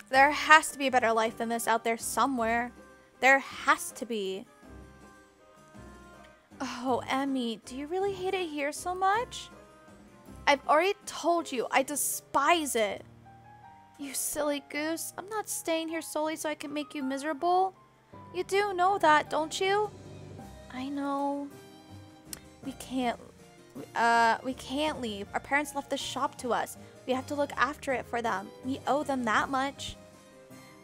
There has to be a better life than this out there somewhere. There has to be. Oh, Emmy, do you really hate it here so much? I've already told you, I despise it. You silly goose, I'm not staying here solely so I can make you miserable. You do know that, don't you? I know. We can't leave. Our parents left the shop to us. We have to look after it for them. We owe them that much.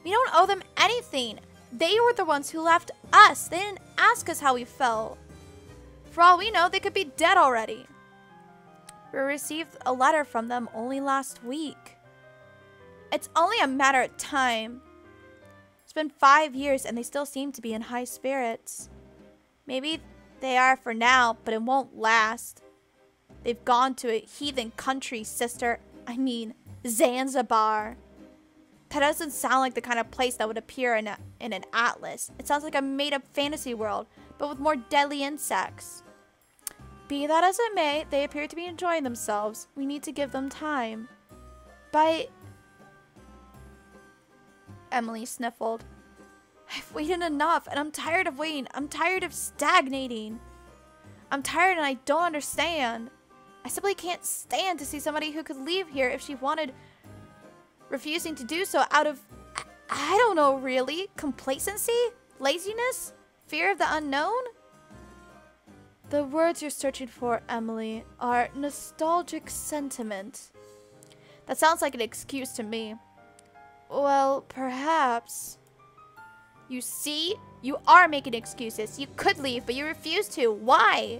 We don't owe them anything. They were the ones who left us. They didn't ask us how we felt. For all we know, they could be dead already. We received a letter from them only last week. It's only a matter of time. It's been 5 years and they still seem to be in high spirits. Maybe they are for now, but it won't last. They've gone to a heathen country, sister. I mean, Zanzibar. That doesn't sound like the kind of place that would appear in an atlas. It sounds like a made-up fantasy world, but with more deadly insects. Be that as it may, they appear to be enjoying themselves. We need to give them time. But... Emily sniffled. I've waited enough, and I'm tired of waiting. I'm tired of stagnating. I'm tired and I don't understand. I simply can't stand to see somebody who could leave here if she wanted, refusing to do so out of, I don't know really, complacency? Laziness? Fear of the unknown? The words you're searching for, Emily, are nostalgic sentiment. That sounds like an excuse to me. Well, perhaps. You see? You are making excuses. You could leave, but you refuse to. Why?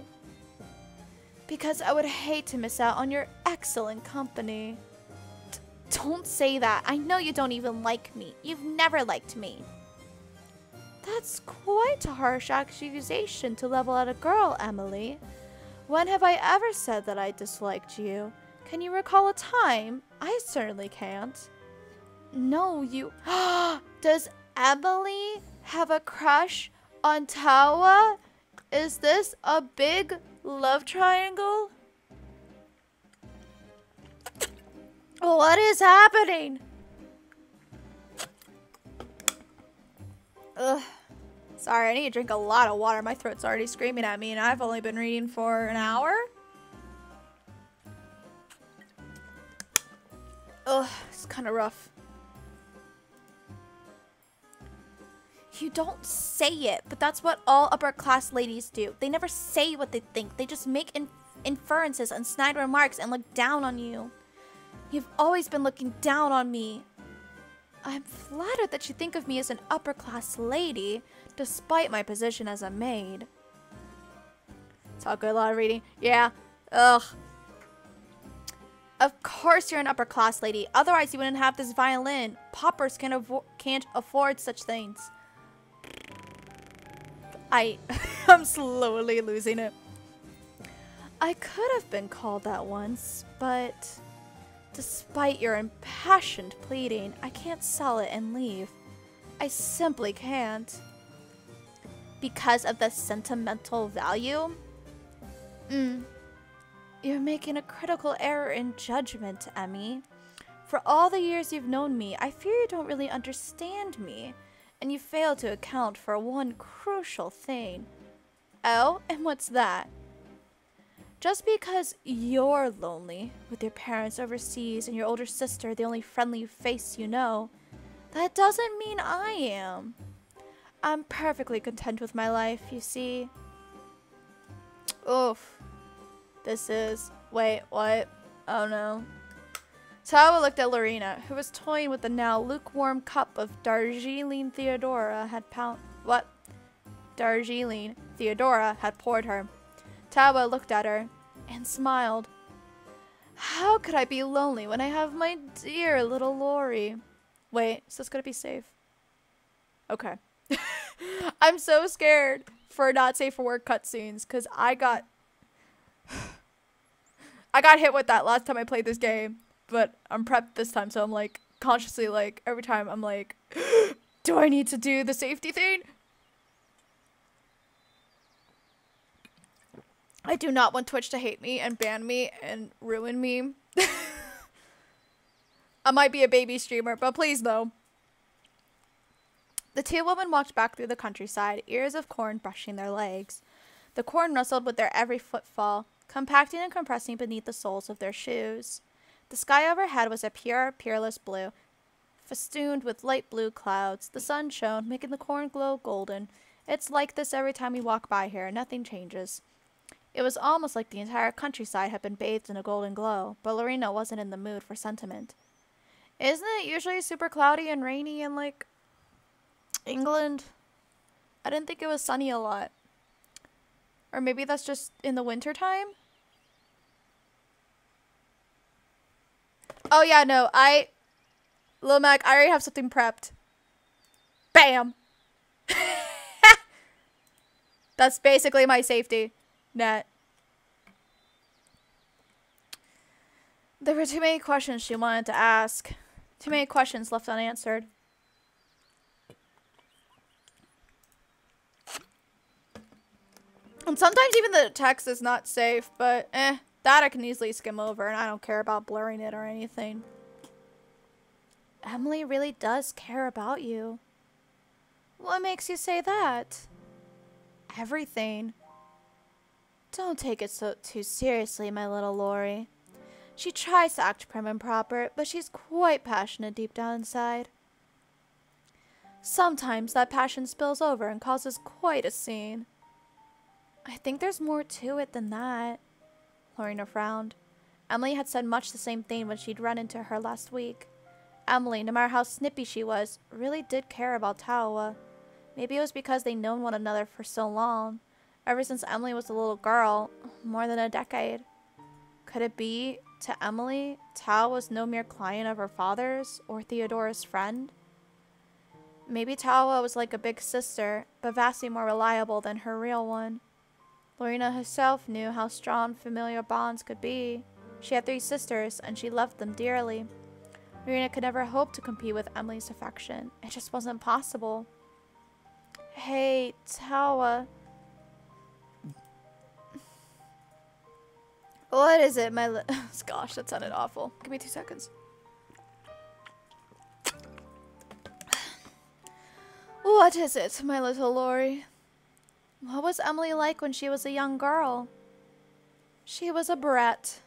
Because I would hate to miss out on your excellent company. Don't say that. I know you don't even like me. You've never liked me. That's quite a harsh accusation to level at a girl, Emily. When have I ever said that I disliked you? Can you recall a time? I certainly can't. No, you... Does Emily have a crush on Tawa? Is this a big love triangle? What is happening? Ugh. Sorry, I need to drink a lot of water. My throat's already screaming at me and I've only been reading for an hour. Ugh, it's kind of rough. You don't say it, but that's what all upper-class ladies do. They never say what they think. They just make inferences and snide remarks and look down on you. You've always been looking down on me. I'm flattered that you think of me as an upper-class lady, despite my position as a maid. Talk a lot of reading. Yeah. Ugh. Of course you're an upper-class lady. Otherwise you wouldn't have this violin. Paupers can't afford such things. I'm slowly losing it. I could have been called that once, but despite your impassioned pleading, I can't sell it and leave. I simply can't. Because of the sentimental value? You're making a critical error in judgment, Emmy. For all the years you've known me, I fear you don't really understand me. And you fail to account for one crucial thing. Oh, and what's that? Just because you're lonely, with your parents overseas and your older sister the only friendly face you know, that doesn't mean I am. I'm perfectly content with my life, you see. Oof. This is... Wait, what? Oh no. Tawa looked at Lorena, who was toying with the now lukewarm cup of Darjeeling Theodora had Darjeeling Theodora had poured her. Tawa looked at her and smiled. How could I be lonely when I have my dear little Lori? Wait, is this gonna be safe? Okay. I'm so scared for not safe for work cutscenes because I got hit with that last time I played this game. But I'm prepped this time, so I'm like consciously like every time I'm like, do I need to do the safety thing? I do not want Twitch to hate me and ban me and ruin me. I might be a baby streamer, but please no. The two women walked back through the countryside, ears of corn brushing their legs. The corn rustled with their every footfall, compacting and compressing beneath the soles of their shoes. The sky overhead was a pure, peerless blue, festooned with light blue clouds. The sun shone, making the corn glow golden. It's like this every time we walk by here. Nothing changes. It was almost like the entire countryside had been bathed in a golden glow, but Lorena wasn't in the mood for sentiment. Isn't it usually super cloudy and rainy in, like, England? I didn't think it was sunny a lot. Or maybe that's just in the winter time? Oh yeah, no, Lil Mac, I already have something prepped. Bam! That's basically my safety net. There were too many questions she wanted to ask. Too many questions left unanswered. And sometimes even the text is not safe, but that I can easily skim over, and I don't care about blurring it or anything. Emily really does care about you. What makes you say that? Everything. Don't take it too seriously, my little Lori. She tries to act prim and proper, but she's quite passionate deep down inside. Sometimes that passion spills over and causes quite a scene. I think there's more to it than that. Lorena frowned. Emily had said much the same thing when she'd run into her last week. Emily, no matter how snippy she was, really did care about Tawa. Maybe it was because they'd known one another for so long. Ever since Emily was a little girl, more than a decade. Could it be, to Emily, Tawa was no mere client of her father's or Theodora's friend? Maybe Tawa was like a big sister, but vastly more reliable than her real one. Lorena herself knew how strong familiar bonds could be. She had 3 sisters, and she loved them dearly. Lorena could never hope to compete with Emily's affection. It just wasn't possible. Hey, Tawa. What is it, my gosh, that sounded awful. Give me 2 seconds. What is it, my little Lori? What was Emily like when she was a young girl? She was a brat.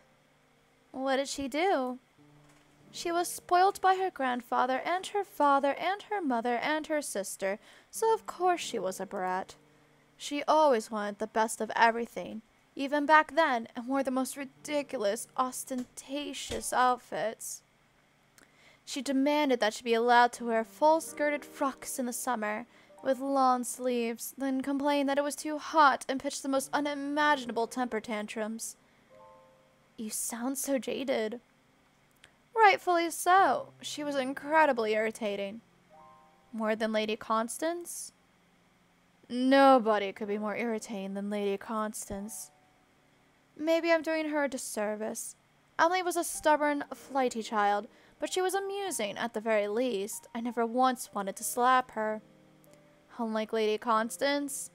What did she do? She was spoilt by her grandfather and her father and her mother and her sister, so of course she was a brat. She always wanted the best of everything, even back then, and wore the most ridiculous, ostentatious outfits. She demanded that she be allowed to wear full-skirted frocks in the summer, with long sleeves, then complained that it was too hot and pitched the most unimaginable temper tantrums. You sound so jaded. Rightfully so. She was incredibly irritating. More than Lady Constance? Nobody could be more irritating than Lady Constance. Maybe I'm doing her a disservice. Emily was a stubborn, flighty child, but she was amusing at the very least. I never once wanted to slap her. Unlike Lady Constance,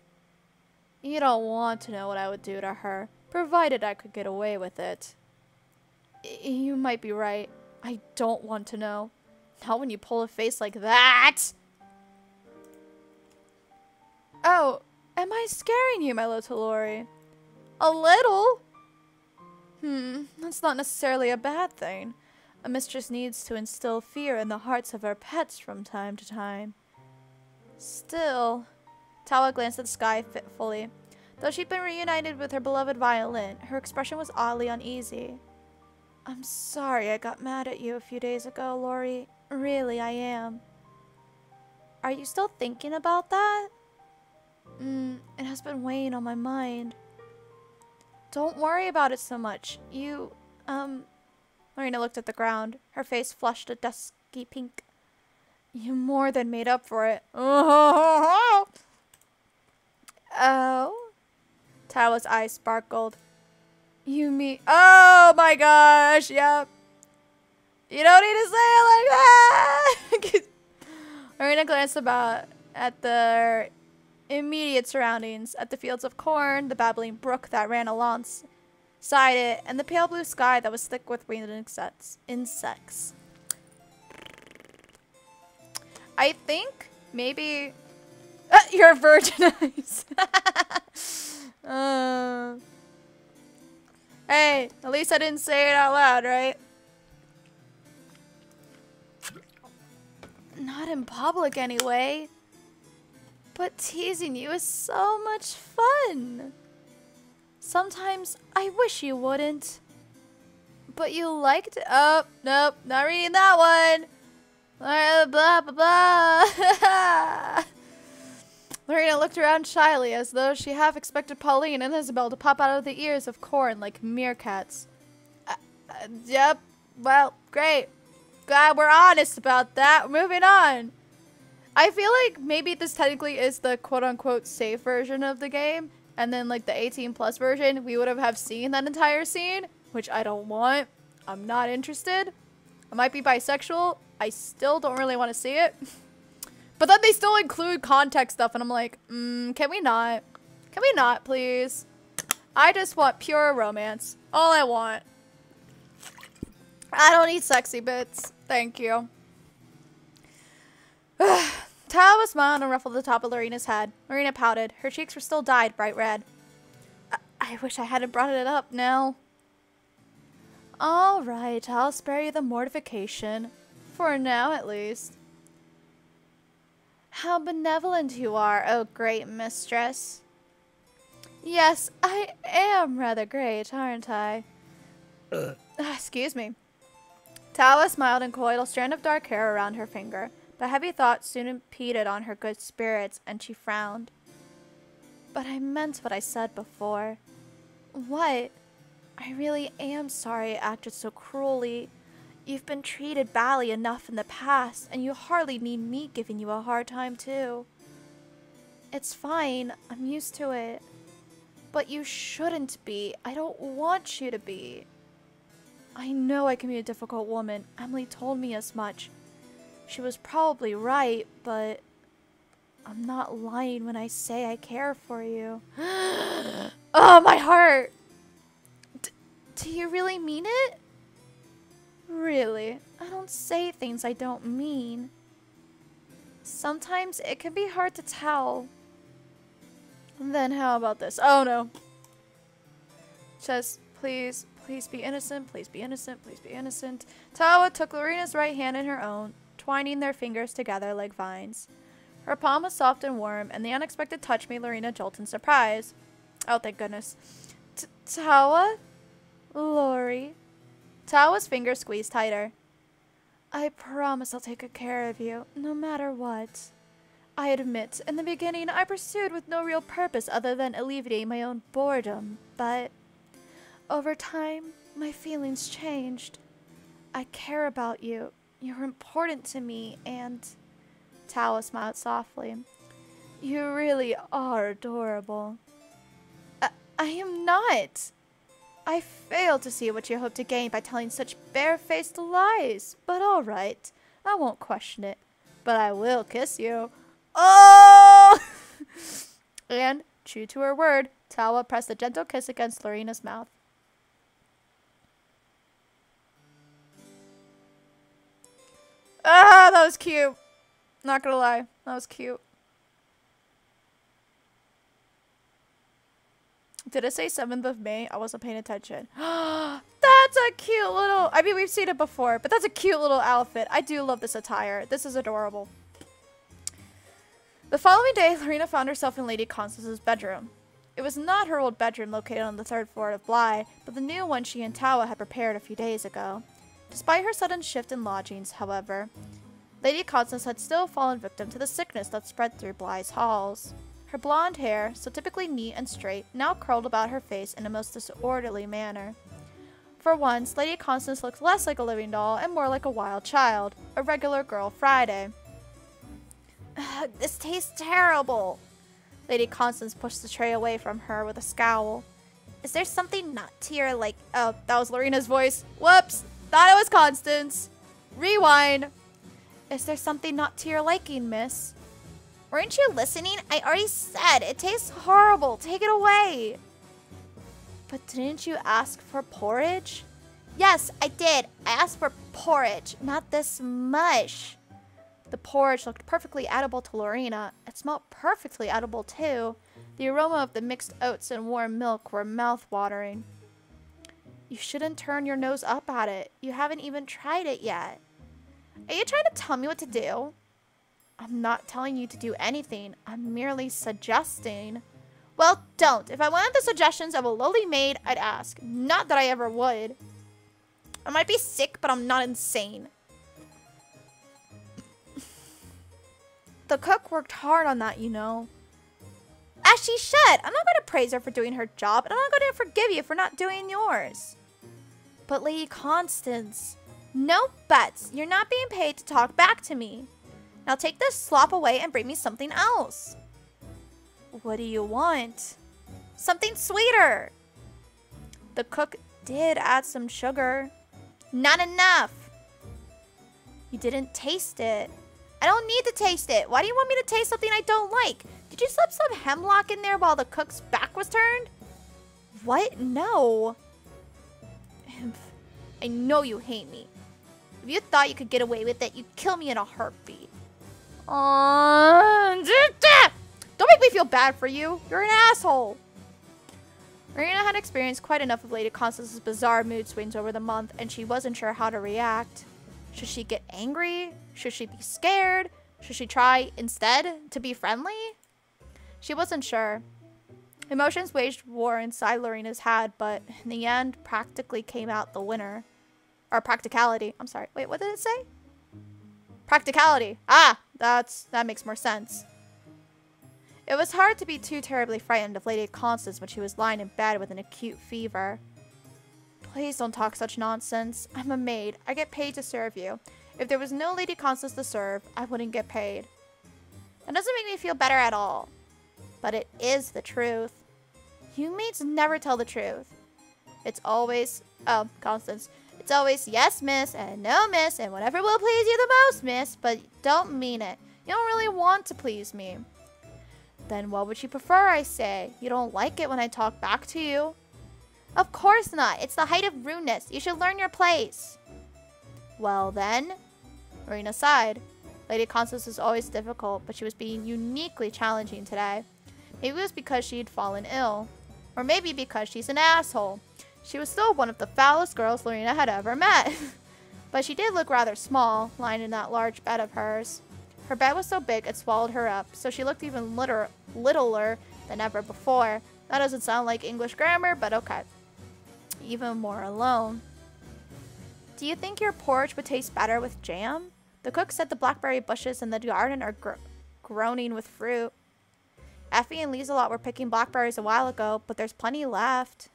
you don't want to know what I would do to her, provided I could get away with it. You might be right. I don't want to know. Not when you pull a face like that. Oh, am I scaring you, my little Lori? A little? That's not necessarily a bad thing. A mistress needs to instill fear in the hearts of her pets from time to time. Still, Tawa glanced at the sky fitfully. Though she'd been reunited with her beloved violin, her expression was oddly uneasy. I'm sorry I got mad at you a few days ago, Lori. Really, I am. Are you still thinking about that? It has been weighing on my mind. Don't worry about it so much. Lorena looked at the ground. Her face flushed a dusky pink. You more than made up for it. Oh. Tawa's eyes sparkled. You mean... Oh my gosh, yep. You don't need to say it like that! Lorena glanced about at the immediate surroundings, at the fields of corn, the babbling brook that ran alongside it, and the pale blue sky that was thick with winged insects. I think Maybe... you're virginized. Hey, at least I didn't say it out loud, right? Not in public anyway. But teasing you is so much fun. Sometimes I wish you wouldn't. But you liked it. Oh, nope, not reading that one. Blah, blah, blah, blah. Lorena looked around shyly as though she half expected Pauline and Isabel to pop out of the ears of corn like meerkats. Yep, well, great. Glad we're honest about that. Moving on. I feel like maybe this technically is the quote-unquote safe version of the game, and then like the 18+ version, we would have seen that entire scene, which I don't want. I'm not interested. I might be bisexual. I still don't really want to see it. But then they still include context stuff, and I'm like, can we not? Can we not, please? I just want pure romance. All I want. I don't need sexy bits. Thank you. Tawa smiled and ruffled the top of Lorena's head. Lorena pouted. Her cheeks were still dyed bright red. I wish I hadn't brought it up now. All right, I'll spare you the mortification. For now, at least. How benevolent you are, oh great mistress. Yes, I am rather great, aren't I? Excuse me. Tawa smiled and coiled a strand of dark hair around her finger, but heavy thoughts soon impeded on her good spirits, and she frowned. But I meant what I said before. What? I really am sorry I acted so cruelly. You've been treated badly enough in the past, and you hardly need me giving you a hard time, too. It's fine. I'm used to it. But you shouldn't be. I don't want you to be. I know I can be a difficult woman. Emily told me as much. She was probably right, but I'm not lying when I say I care for you. Oh, my heart! Do you really mean it? Really? I don't say things I don't mean. Sometimes it can be hard to tell. And then how about this? Oh no. Just please, please be innocent, please be innocent, please be innocent. Tawa took Lorena's right hand in her own, twining their fingers together like vines. Her palm was soft and warm, and the unexpected touch made Lorena jolt in surprise. Oh, thank goodness. Tawa? Lori. Tawa's fingers squeezed tighter. I promise I'll take good care of you, no matter what. I admit, in the beginning, I pursued with no real purpose other than alleviating my own boredom, but over time, my feelings changed. I care about you. You're important to me, and... Tawa smiled softly. You really are adorable. I am not. I fail to see what you hope to gain by telling such barefaced lies. But all right, I won't question it. But I will kiss you. Oh! And, true to her word, Tawa pressed a gentle kiss against Lorena's mouth. Ah, that was cute. Not gonna lie, that was cute. Did it say 7th of May? I wasn't paying attention. That's a cute little... I mean, we've seen it before, but that's a cute little outfit. I do love this attire. This is adorable. The following day, Lorena found herself in Lady Constance's bedroom. It was not her old bedroom located on the 3rd floor of Bly, but the new one she and Tawa had prepared a few days ago. Despite her sudden shift in lodgings, however, Lady Constance had still fallen victim to the sickness that spread through Bly's halls. Her blonde hair, so typically neat and straight, now curled about her face in a most disorderly manner. For once, Lady Constance looked less like a living doll and more like a wild child, a regular girl Friday. This tastes terrible. Lady Constance pushed the tray away from her with a scowl. Is there something not to your like... Oh, that was Lorena's voice. Whoops! Thought it was Constance. Rewind. Is there something not to your liking, miss? Weren't you listening? I already said it tastes horrible. Take it away. But didn't you ask for porridge? Yes, I did. I asked for porridge, not this mush. The porridge looked perfectly edible to Lorena. It smelled perfectly edible, too. The aroma of the mixed oats and warm milk were mouth-watering. You shouldn't turn your nose up at it. You haven't even tried it yet. Are you trying to tell me what to do? I'm not telling you to do anything. I'm merely suggesting. Well, don't. If I wanted the suggestions of a lowly maid, I'd ask. Not that I ever would. I might be sick, but I'm not insane. The cook worked hard on that, you know. As she should. I'm not going to praise her for doing her job, and I'm not going to forgive you for not doing yours. But Lady Constance, no buts. You're not being paid to talk back to me. Now take this slop away and bring me something else. What do you want? Something sweeter. The cook did add some sugar. Not enough. You didn't taste it. I don't need to taste it. Why do you want me to taste something I don't like? Did you slip some hemlock in there while the cook's back was turned? What? No. I know you hate me. If you thought you could get away with it, you'd kill me in a heartbeat. Don't make me feel bad for you. You're an asshole. Marina had experienced quite enough of Lady Constance's bizarre mood swings over the month, and she wasn't sure how to react. Should she get angry? Should she be scared? Should she try instead to be friendly? She wasn't sure. Emotions waged war inside Lorena's head, but in the end, practically came out the winner. Or practicality. I'm sorry. Wait, what did it say? Practicality. Ah, that makes more sense. It was hard to be too terribly frightened of Lady Constance when she was lying in bed with an acute fever. Please don't talk such nonsense. I'm a maid. I get paid to serve you. If there was no Lady Constance to serve, I wouldn't get paid. That doesn't make me feel better at all. But it is the truth. You maids never tell the truth. It's always, Constance, it's always yes, miss, and no, miss, and whatever will please you the most, miss, but don't mean it. You don't really want to please me. Then what would you prefer, I say? You don't like it when I talk back to you. Of course not. It's the height of rudeness. You should learn your place. Well then, Marina sighed. Lady Constance was always difficult, but she was being uniquely challenging today. Maybe it was because she'd fallen ill. Or maybe because she's an asshole. She was still one of the foulest girls Lorena had ever met. But she did look rather small, lying in that large bed of hers. Her bed was so big it swallowed her up, so she looked even littler than ever before. That doesn't sound like English grammar, but okay. Even more alone. Do you think your porridge would taste better with jam? The cook said the blackberry bushes in the garden are groaning with fruit. Effie and Lieselot were picking blackberries a while ago, but there's plenty left.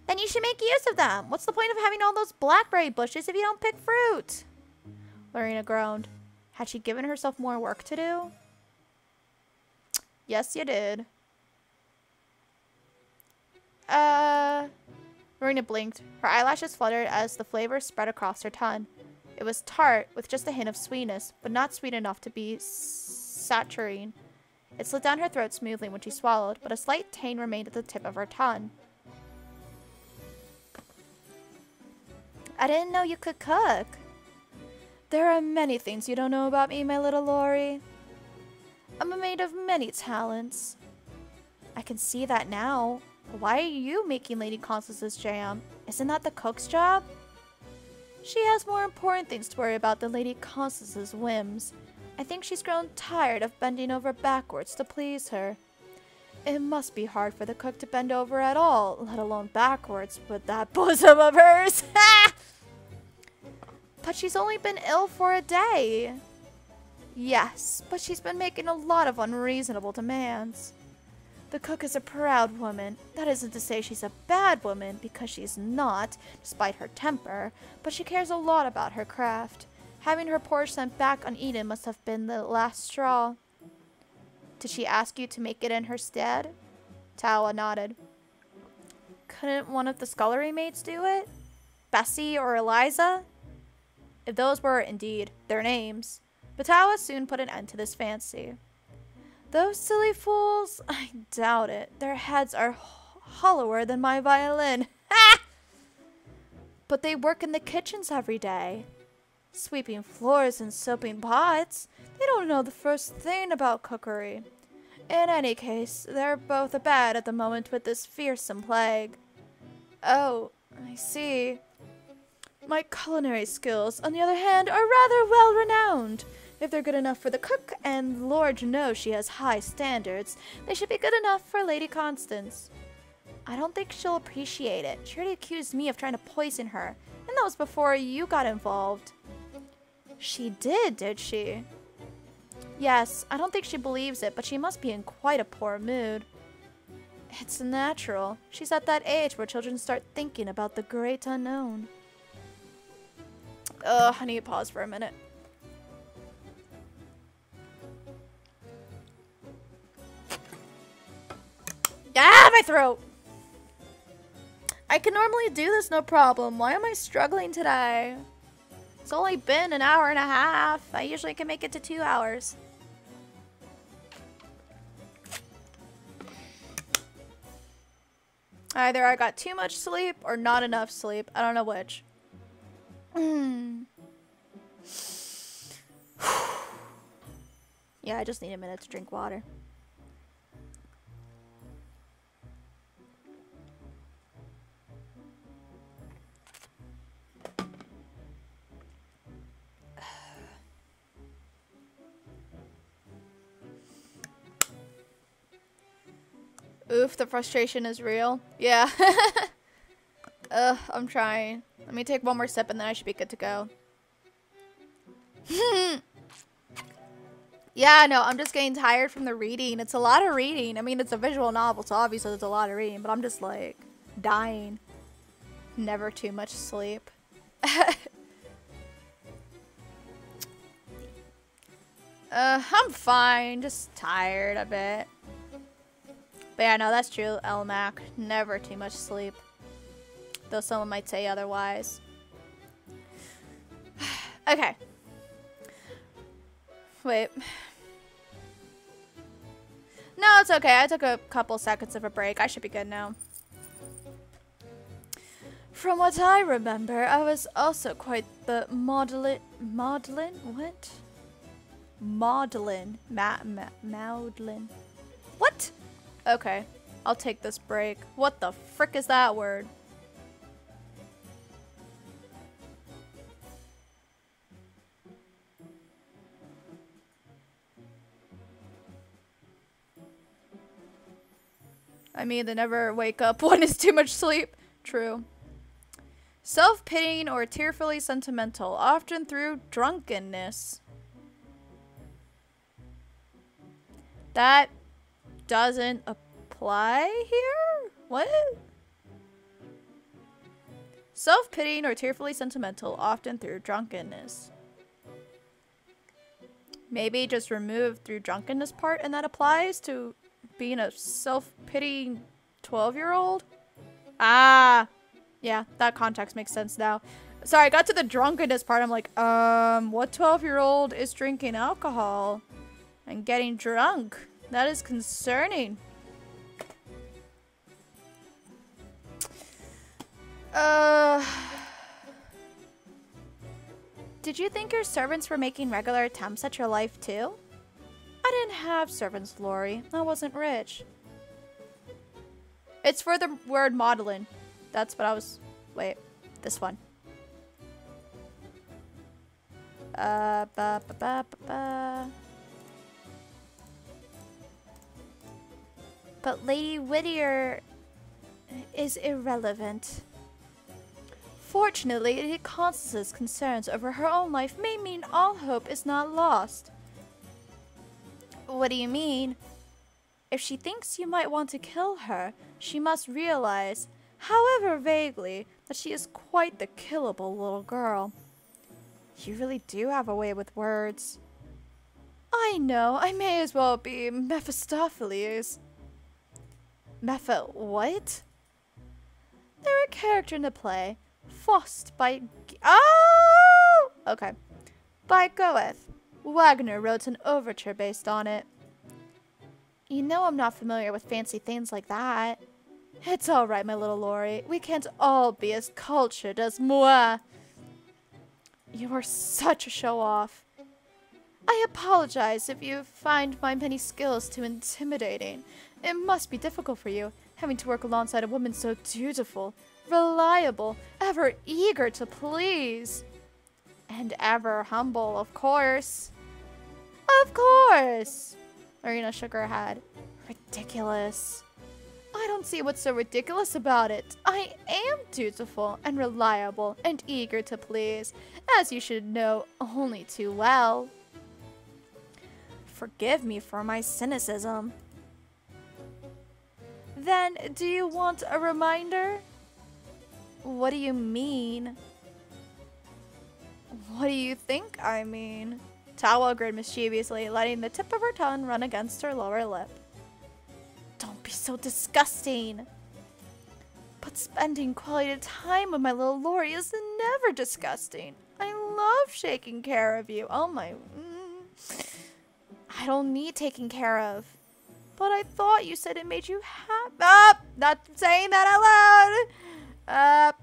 Then you should make use of them. What's the point of having all those blackberry bushes if you don't pick fruit? Lorena groaned. Had she given herself more work to do? Yes, you did. Lorena blinked. Her eyelashes fluttered as the flavor spread across her tongue. It was tart, with just a hint of sweetness, but not sweet enough to be saturating. It slid down her throat smoothly when she swallowed, but a slight tang remained at the tip of her tongue. I didn't know you could cook. There are many things you don't know about me, my little Lori. I'm a maid of many talents. I can see that now. Why are you making Lady Constance's jam? Isn't that the cook's job? She has more important things to worry about than Lady Constance's whims. I think she's grown tired of bending over backwards to please her. It must be hard for the cook to bend over at all, let alone backwards, with that bosom of hers. But she's only been ill for a day. Yes, but she's been making a lot of unreasonable demands. The cook is a proud woman. That isn't to say she's a bad woman, because she's not, despite her temper, but she cares a lot about her craft. Having her porridge sent back uneaten must have been the last straw. Did she ask you to make it in her stead? Tawa nodded. Couldn't one of the scullery maids do it? Bessie or Eliza? If those were, indeed, their names. But Tawa soon put an end to this fancy. Those silly fools? I doubt it. Their heads are hollower than my violin. Ha! But they work in the kitchens every day. Sweeping floors and soaping pots. They don't know the first thing about cookery. In any case, they're both abed at the moment with this fearsome plague. Oh, I see. My culinary skills, on the other hand, are rather well renowned. If they're good enough for the cook, and Lord knows she has high standards, they should be good enough for Lady Constance. I don't think she'll appreciate it. She already accused me of trying to poison her, and that was before you got involved. She did she? Yes, I don't think she believes it, but she must be in quite a poor mood. It's natural. She's at that age where children start thinking about the great unknown. Ugh, I need to pause for a minute. Ah, my throat! I can normally do this no problem. Why am I struggling today? It's only been an hour and a half. I usually can make it to 2 hours. Either I got too much sleep or not enough sleep. I don't know which. Yeah, I just need a minute to drink water. Oof, the frustration is real. Yeah. I'm trying. Let me take one more sip and then I should be good to go. Yeah, no, I'm just getting tired from the reading. It's a lot of reading. I mean, it's a visual novel, so obviously it's a lot of reading, but I'm just like dying. Never too much sleep. I'm fine. Just tired a bit. But yeah, no, that's true, Elmac. Never too much sleep. Though someone might say otherwise. Okay. Wait. No, it's okay. I took a couple seconds of a break. I should be good now. From what I remember, I was also quite the maudlin. What? Maudlin. Maudlin. What? Okay, I'll take this break. What the frick is that word? I mean, they never wake up when it's too much sleep. True. Self-pitying or tearfully sentimental, often through drunkenness. That doesn't apply here? What? Self-pitying or tearfully sentimental, often through drunkenness. Maybe just remove through drunkenness part and that applies to being a self-pitying 12-year-old? Ah! Yeah, that context makes sense now. Sorry, I got to the drunkenness part. I'm like, what 12-year-old is drinking alcohol and getting drunk? That is concerning. Did you think your servants were making regular attempts at your life too? I didn't have servants, Lori. I wasn't rich. It's for the word modeling. That's what I was... Wait, this one. But Lady Whittier is irrelevant. Fortunately, Lady Constance's concerns over her own life may mean all hope is not lost. What do you mean? If she thinks you might want to kill her, she must realize, however vaguely, that she is quite the killable little girl. You really do have a way with words. I know, I may as well be Mephistopheles. What? They're a character in the play, forced by... Oh! Okay. By Goethe. Wagner wrote an overture based on it. You know I'm not familiar with fancy things like that. It's alright, my little Lori. We can't all be as cultured as moi. You are such a show-off. I apologize if you find my many skills too intimidating. It must be difficult for you, having to work alongside a woman so dutiful, reliable, ever eager to please. And ever humble, of course. Of course! Lorena shook her head. Ridiculous. I don't see what's so ridiculous about it. I am dutiful and reliable and eager to please, as you should know only too well. Forgive me for my cynicism. Then, do you want a reminder? What do you mean? What do you think I mean? Tawa grinned mischievously, letting the tip of her tongue run against her lower lip. Don't be so disgusting. But spending quality time with my little Lori is never disgusting. I love taking care of you. Oh my... I don't need taking care of. But I thought you said it made you happy. Not saying that out loud.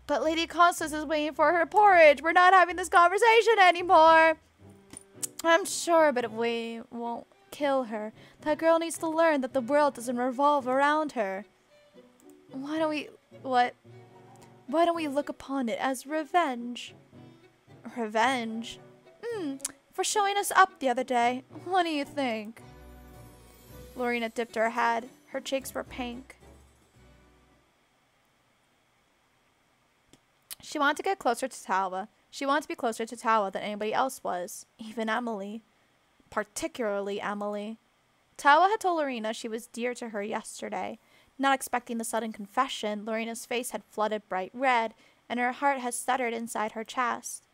But Lady Constance is waiting for her porridge. We're not having this conversation anymore. I'm sure, but we won't kill her. That girl needs to learn that the world doesn't revolve around her. Why don't we look upon it as revenge? Revenge? For showing us up the other day. What do you think? Lorena dipped her head. Her cheeks were pink. She wanted to get closer to Tawa. She wanted to be closer to Tawa than anybody else was. Even Emily. Particularly Emily. Tawa had told Lorena she was dear to her yesterday. Not expecting the sudden confession, Lorena's face had flooded bright red, and her heart had stuttered inside her chest.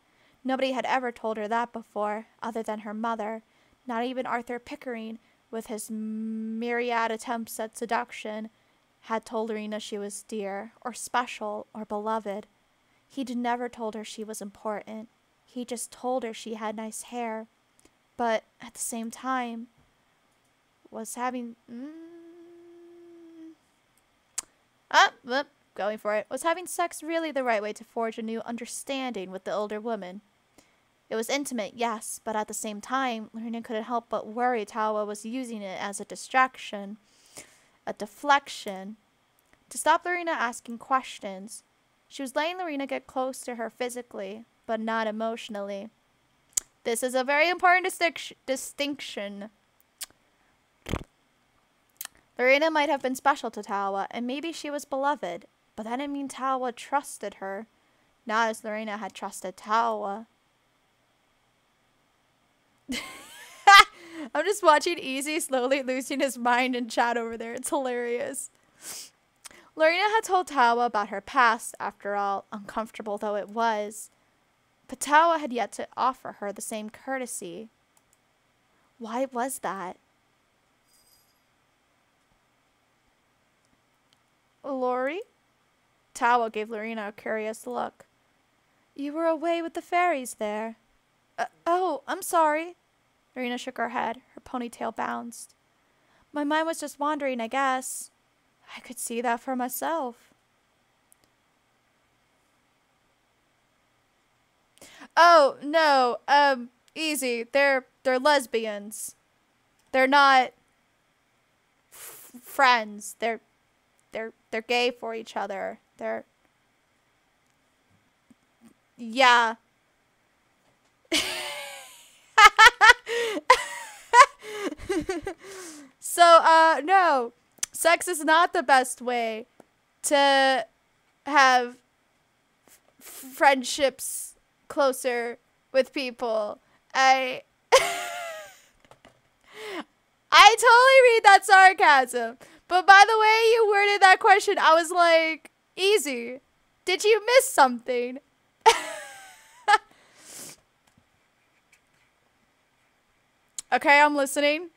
Nobody had ever told her that before, other than her mother. Not even Arthur Pickering, with his myriad attempts at seduction, had told Lorena she was dear, or special, or beloved. He'd never told her she was important. He just told her she had nice hair. But at the same time, was having... going for it. Was having sex really the right way to forge a new understanding with the older woman? It was intimate, yes, but at the same time, Lorena couldn't help but worry Tawa was using it as a distraction, a deflection, to stop Lorena asking questions. She was letting Lorena get close to her physically, but not emotionally. This is a very important distinction. Lorena might have been special to Tawa, and maybe she was beloved, but that didn't mean Tawa trusted her, not as Lorena had trusted Tawa. I'm just watching Easy slowly losing his mind in chat over there. It's hilarious. Lorena had told Tawa about her past, after all, uncomfortable though it was. But Tawa had yet to offer her the same courtesy. Why was that? Lori? Tawa gave Lorena a curious look. You were away with the fairies there. Oh, I'm sorry. Lorena shook her head. Her ponytail bounced. My mind was just wandering, I guess. I could see that for myself. Oh, no. Easy. They're lesbians. They're not friends. They're gay for each other. Yeah. So, no. Sex is not the best way to have friendships closer with people. I totally read that sarcasm. But by the way you worded that question, I was like, Easy. Did you miss something? Okay, I'm listening.